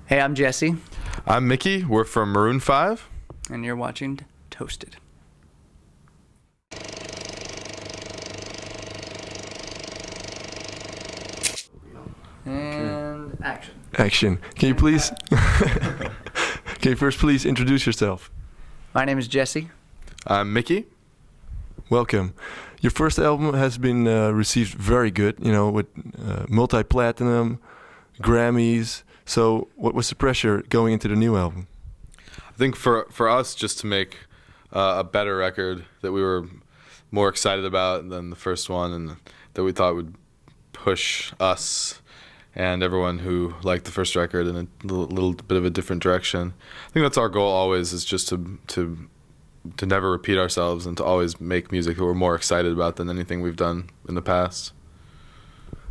Hey, I'm Jesse, I'm Mickey. We're from Maroon 5. and you're watching Toasted. And action. Action. Can you please can you first please introduce yourself? My name is Jesse. I'm Mickey. Welcome. Your first album has been received very good, with multi-platinum, Grammys. So what was the pressure going into the new album? I think for us, just to make a better record that we were more excited about than the first one, and that we thought would push us and everyone who liked the first record in a little bit of a different direction. I think that's our goal always, is just to never repeat ourselves and to always make music that we're more excited about than anything we've done in the past.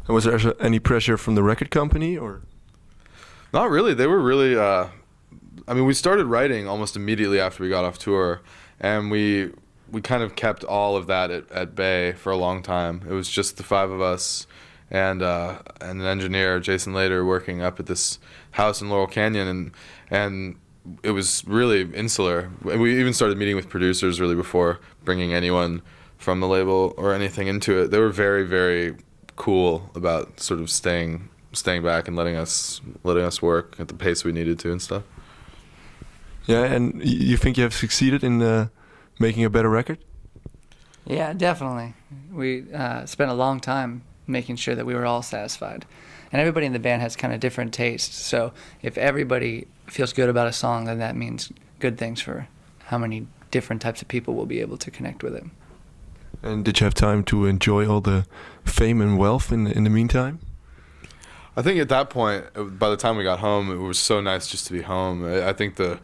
And was there any pressure from the record company, or? Not really. They were really. We started writing almost immediately after we got off tour, and we kind of kept all of that at bay for a long time. It was just the five of us and an engineer, Jason Lader, working up at this house in Laurel Canyon, and it was really insular. We even started meeting with producers really before bringing anyone from the label or anything into it. They were very, very cool about sort of staying back and letting us work at the pace we needed to and stuff. Yeah, and you think you have succeeded in making a better record? Yeah, definitely. We spent a long time making sure that we were all satisfied. And everybody in the band has kind of different tastes. So if everybody feels good about a song, then that means good things for how many different types of people will be able to connect with it. And did you have time to enjoy all the fame and wealth in the meantime? I think at that point, by the time we got home, it was so nice just to be home. I think the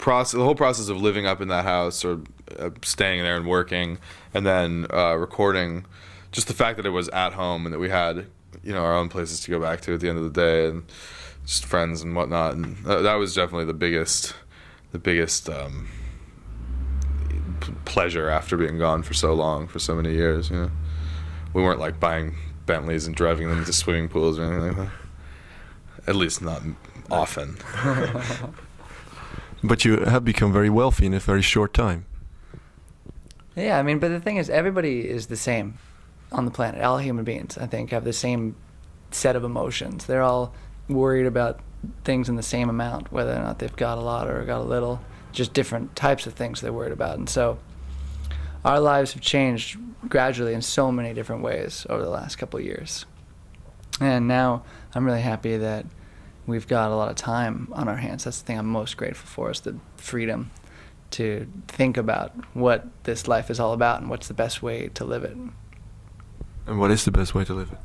whole process of living up in that house, or staying there and working, and then recording, just the fact that it was at home and that we had, our own places to go back to at the end of the day, and just friends and whatnot, and that was definitely the biggest pleasure after being gone for so long, for so many years. We weren't like buying Bentleys and driving them to swimming pools or anything like that. At least not often. But you have become very wealthy in a very short time. Yeah, but the thing is, everybody is the same on the planet. All human beings, I think, have the same set of emotions. They're all worried about things in the same amount, whether or not they've got a lot or got a little, just different types of things they're worried about. And so our lives have changed gradually in so many different ways over the last couple of years. And now I'm really happy that we've got a lot of time on our hands. That's the thing I'm most grateful for, is the freedom to think about what this life is all about and what's the best way to live it. And what is the best way to live it?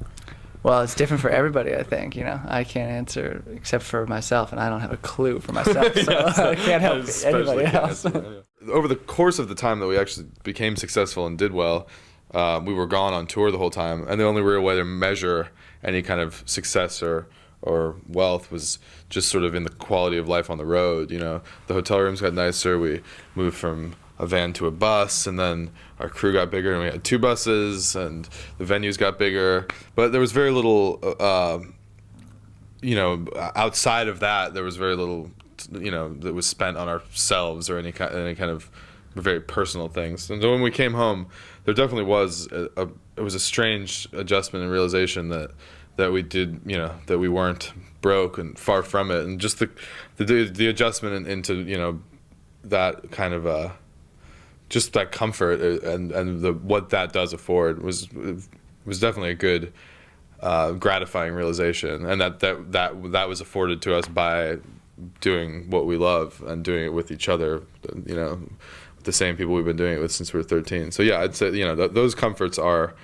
Well, it's different for everybody, I think. I can't answer except for myself, and I don't have a clue for myself, so I can't help anybody else. Over the course of the time that we actually became successful and did well, we were gone on tour the whole time, and the only real way to measure any kind of success or wealth was just sort of in the quality of life on the road. The hotel rooms got nicer. We moved from a van to a bus, and then our crew got bigger, and we had 2 buses, and the venues got bigger. But there was very little, outside of that, there was very little, that was spent on ourselves or any kind of very personal things. And so when we came home, there definitely was it was a strange adjustment and realization that we did, that we weren't broke and far from it, and just the adjustment into that kind of just that comfort and what that does afford was definitely a good gratifying realization, and that was afforded to us by doing what we love and doing it with each other, with the same people we've been doing it with since we were 13. So yeah, I'd say those comforts are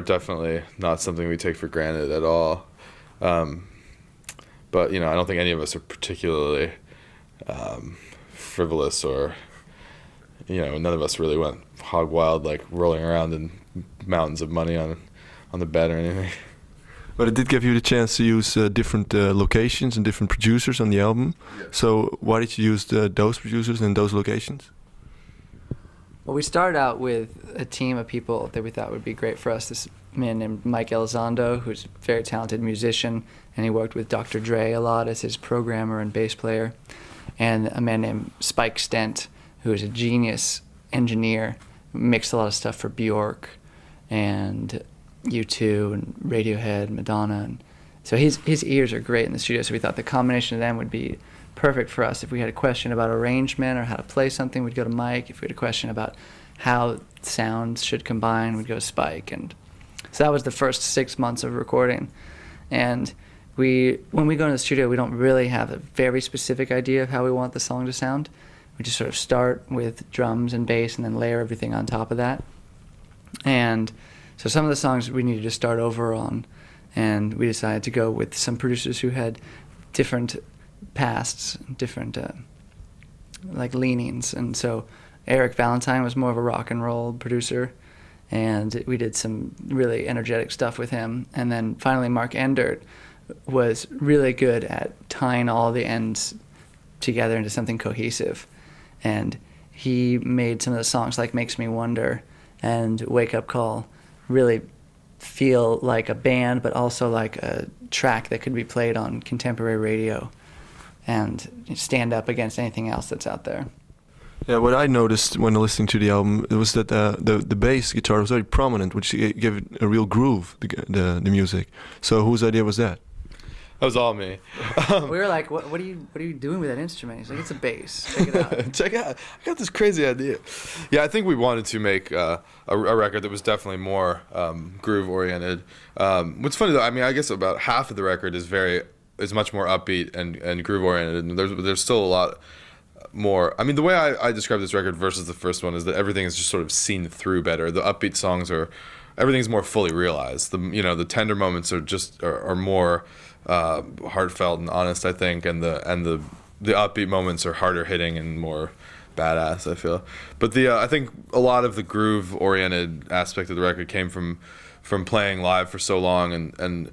definitely not something we take for granted at all. But I don't think any of us are particularly frivolous, or none of us really went hog wild, like rolling around in mountains of money on the bed or anything. But it did give you the chance to use different locations and different producers on the album. Yeah. So why did you use those producers and those locations? Well, we started out with a team of people that we thought would be great for us. This man named Mike Elizondo, who's a very talented musician, and he worked with Dr. Dre a lot as his programmer and bass player. And a man named Spike Stent, who is a genius engineer, mixed a lot of stuff for Bjork and U2 and Radiohead, Madonna. And so his ears are great in the studio, so we thought the combination of them would be perfect for us. If we had a question about arrangement or how to play something, we'd go to Mike. If we had a question about how sounds should combine, we'd go to Spike. And so that was the first 6 months of recording. And when we go into the studio, we don't really have a very specific idea of how we want the song to sound. We just sort of start with drums and bass and then layer everything on top of that. And so some of the songs we needed to start over on, and we decided to go with some producers who had different pasts, different like leanings. And so Eric Valentine was more of a rock and roll producer, and we did some really energetic stuff with him. And then finally Mark Endert was really good at tying all the ends together into something cohesive. And he made some of the songs like Makes Me Wonder and Wake Up Call really feel like a band, but also like a track that could be played on contemporary radio and stand up against anything else that's out there. Yeah, what I noticed when listening to the album was that the bass guitar was very prominent, which gave it a real groove, the music. So whose idea was that? That was all me. We were like, what are you doing with that instrument? He's like, it's a bass. Check it out. Check it out. I got this crazy idea. Yeah, I think we wanted to make a record that was definitely more groove oriented. What's funny though, I mean, I guess about half of the record is much more upbeat and groove oriented, and there's still a lot more. I mean, the way I describe this record versus the first one is that everything is just sort of seen through better. The upbeat songs everything's more fully realized. The tender moments are more heartfelt and honest, I think, and the upbeat moments are harder hitting and more badass, I feel. But I think a lot of the groove oriented aspect of the record came from playing live for so long and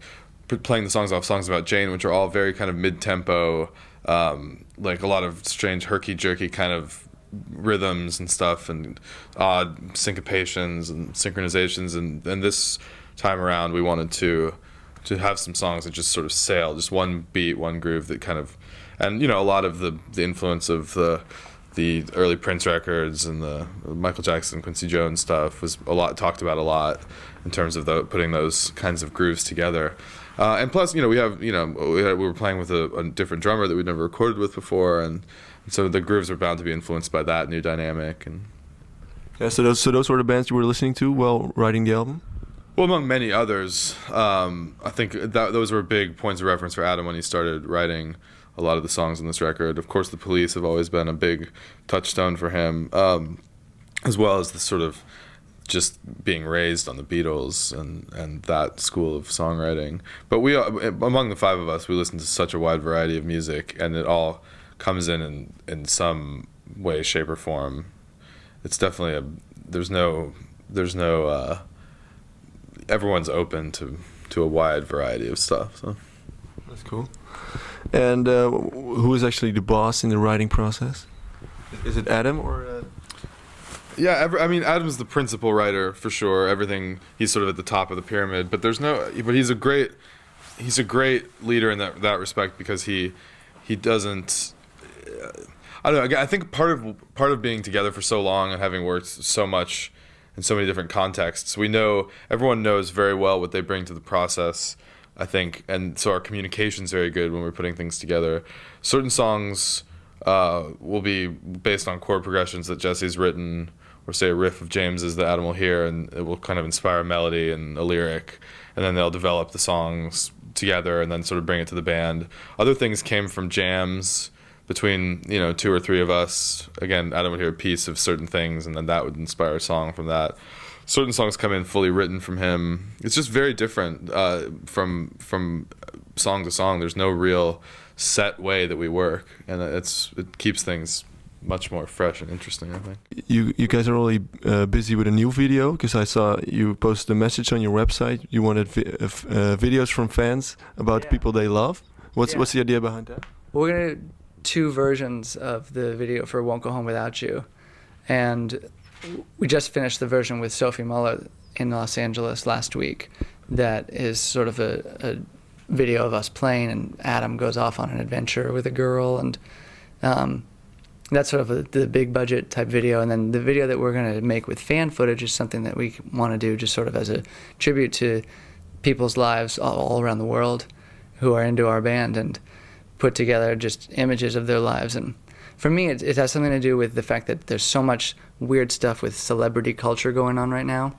playing the songs off Songs About Jane, which are all very kind of mid-tempo, like a lot of strange herky-jerky kind of rhythms and stuff, and odd syncopations and synchronizations, and this time around we wanted to have some songs that just sort of sail, just one beat, one groove that kind of, and a lot of the influence of the early Prince records and the Michael Jackson, Quincy Jones stuff was talked about a lot in terms of putting those kinds of grooves together. And plus, we were playing with a different drummer that we'd never recorded with before, and so the grooves were bound to be influenced by that new dynamic. And yeah, so those were the bands you were listening to while writing the album? Well, among many others, I think those were big points of reference for Adam when he started writing a lot of the songs on this record. Of course, the Police have always been a big touchstone for him, as well as the sort of just being raised on the Beatles and that school of songwriting. But among the five of us, we listen to such a wide variety of music, and it all comes in some way, shape, or form. It's definitely there's no everyone's open to a wide variety of stuff. So that's cool. And who is actually the boss in the writing process? Is it Adam or? Yeah, Adam's the principal writer for sure. Everything, he's sort of at the top of the pyramid. But he's a great leader in that respect, because he doesn't. I don't know. I think part of being together for so long and having worked so much in so many different contexts, everyone knows very well what they bring to the process, I think, and so our communication's very good when we're putting things together. Certain songs will be based on chord progressions that Jesse's written, or say a riff of James's that Adam will hear, and it will kind of inspire a melody and a lyric, and then they'll develop the songs together and then sort of bring it to the band. Other things came from jams between two or three of us. Again, Adam would hear a piece of certain things, and then that would inspire a song from that. Certain songs come in fully written from him. It's just very different from song to song. There's no real set way that we work, and it keeps things much more fresh and interesting, I think. You guys are really busy with a new video, because I saw you posted a message on your website. You wanted videos from fans about people they love. What's the idea behind that? Well, we're gonna do 2 versions of the video for Won't Go Home Without You, and we just finished the version with Sophie Muller in Los Angeles last week. That is sort of a video of us playing, and Adam goes off on an adventure with a girl, and that's sort of the big budget type video. And then the video that we're going to make with fan footage is something that we want to do just sort of as a tribute to people's lives all around the world who are into our band, and put together just images of their lives. And for me, it has something to do with the fact that there's so much weird stuff with celebrity culture going on right now,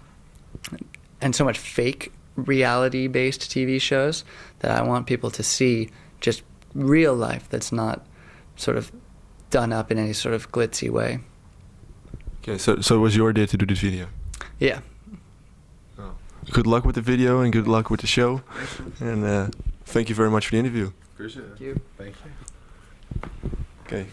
and so much fake reality-based TV shows, that I want people to see just real life that's not sort of done up in any sort of glitzy way. Okay, so it was your idea to do this video. Yeah. Oh. Good luck with the video and good luck with the show. And thank you very much for the interview. Appreciate it. Thank you. Thank you. Okay.